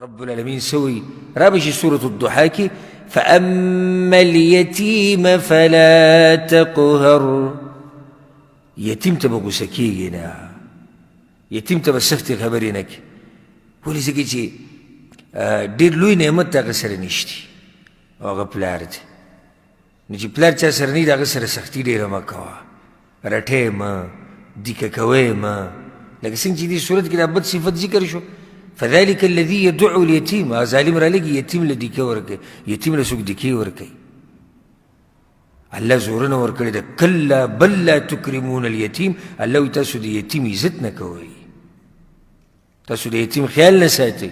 رب العالمين سوي رابش سورة الضحى کی فأما اليتيم فلا تقهر. یتیم ته به غوسه کیږي نه، یتیم ته به سختې خبرې نه کوي. ولې ځکه چې ډېر لوی نعمت د هغه سره نشتي او هغه پلار دی. نو چې پلار چا سره نه وي د هغه سره سختي ډېره مه کوه، رټی مه، دیکه کوی مه. لکه څنګه چې دې صورت کې دا بد صفت ذکر شو، فذلك الذي يدعو اليتيم. ظالم را لګي یتیم له دیکه ورکوي، یتیم له څوک دیکې ورکوي. الله زورونه ورکړې ده کلا بل لا تکرمون الیتیم. الله وایي تاسو د یتیم عزت نه کوئ، تاسو د یتیم خیال نه ساتئ،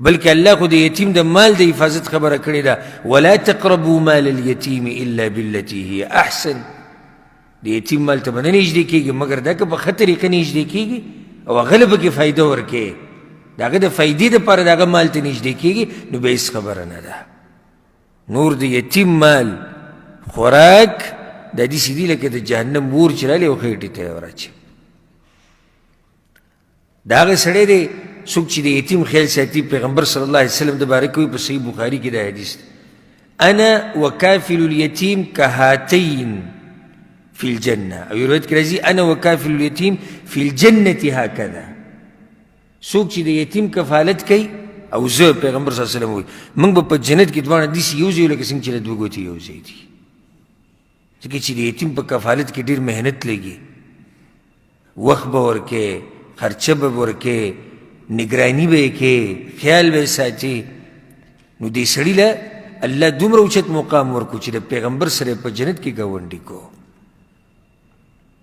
بلکې الله خو د یتیم د مال د حفاظت خبره کړې ده. ولا تقربوا مال اليتیم الا بالتي هي احسن. د یتیم مال ته به نه نږدې کېږي مګر دا که په ښه طریقه نږدې کېږي او هغه له پکې فایده ورکوي، د هغه د فایدې دپاره د هغه مال ته نږدې کېږي، نو بیا هېڅ خبره نه ده. نور د یتیم مال خوراک دا داسې دي لکه د جهنم اور چې راغلی او خېټې ته یې وراچوي. د هغه سړی دی څوک چې د یتیم خیال ساتي. پیغمبر صلی الله علیه وسلم د باره کوي په صحیح بخاري کې دا حدیث دی، انا وکافل الیتیم کهاتین فی الجنه. او یو روایت کې راځي انا وکافل الیتیم فی الجنة هکذا. څوک چې د یتیم کفالت کوي او زه پیغمبر صلی الله علیه وسلم وایي موږ به په جنت کې دواړه داسې یو ځای لکه څنګه چې د دوه ګوتې یو ځای دي. ځکه چې د یتیم په کفالت کې ډېر محنت لګي، وخت به ورکوې، خرچه به ورکوې، نگرانی به یې کوې، خیال به یې ساتي. نو دې سړي له الله دومره اوچت مقام ورکو چې د پیغمبر سره په جنت کې ګاونډي کو،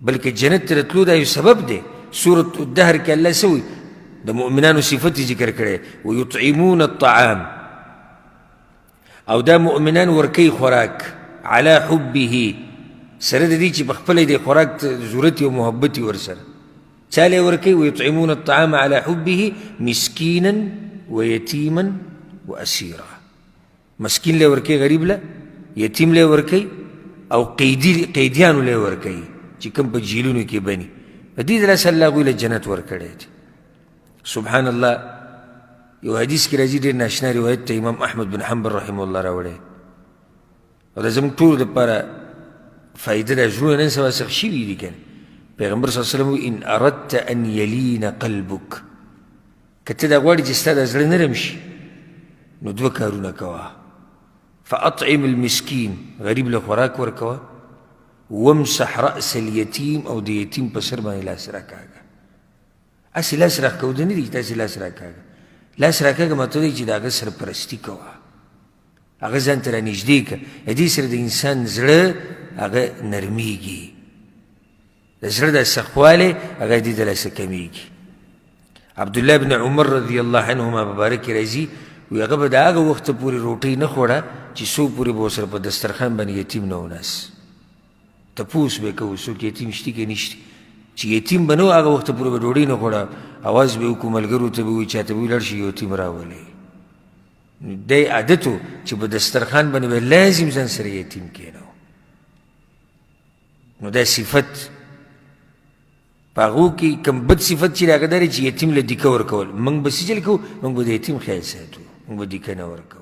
بلکې جنت ته راتلو دا یو سبب دی. سورة الدهر کې الله څه وایي؟ د مؤمنانو صفت ذکر کړی، ویطعمون الطعام. او دا مؤمنان ورکوي خوراک علی حبه، سره د دې چې په خپله د خوراک ضرورت او محبت وي ورسره. چا له یې ورکوي؟ ویطعمون الطعام علی حبه مسکینا ویتیما واسیرا. مسکین له ورکوي، غریب له، یتیم له ورکوي او قیدیانو له ورکوي چې کوم په جیلونو کې بني. په دې دلاسه الله هغوی له جنت ورکړی دی. سبحان الله. یو حدیث کې راځي ډېر ناشنا روایت ته امام احمد بن حنبل رحمه الله راوړی، او دا زموږ ټولو دپاره فایده ده. زړونه نن سبا سخت شوي دي که نه. پیغمبر صلی الله علیه وسلم وایي ان اردت ان یلین قلبک، که ته دا غواړې چې ستا دا زړه نرم شي نو دوه کارونه کوه. فاطعم المسکین، غریب له خوراک ورکوه، وامسح رأس الیتیم، او د یتیم په سر باندې لاس راکاږه. هسې لاس راکاوده نه دي چې تاسې لاس راکاږه، لاس راکاږه مطلب دی چې د هغه سرپرستي کوه، هغه ځان ته رانږدې کړه. د دې سره د انسان زړه هغه نرمیږي، د زړه دا سختوالی هغه دې د لاسه کمیږي. عبدالله بن عمر رضی الله عنهما په باره کې راځي، وایي هغه به د هغه وخته پورې روټۍ نه خوړه چې څو پورې به ورسره په دسترخوان باندې یتیم نه وناست. تپوس به یې کوو څوک یتیم شتي که نشتي. چې یتیم به نه و هغه وخته پورې به ډوډۍ نه خوړه، اواز به یې وکړو ملګرو ته به وایي چاته به وایي لاړ شي یتیم راولئ. دی عادت و چې په دسترخوان باندې به لازم ځان سره یتیم کېنو. نو دا صفت په هغو کې کوم بد صفت چې د هغه دا دی چې یتیم له دیکه ورکول. موږ به څه چل کوو؟ موږ به د یتیم خیال ساتو، موږ به دیکه نه ورکوو.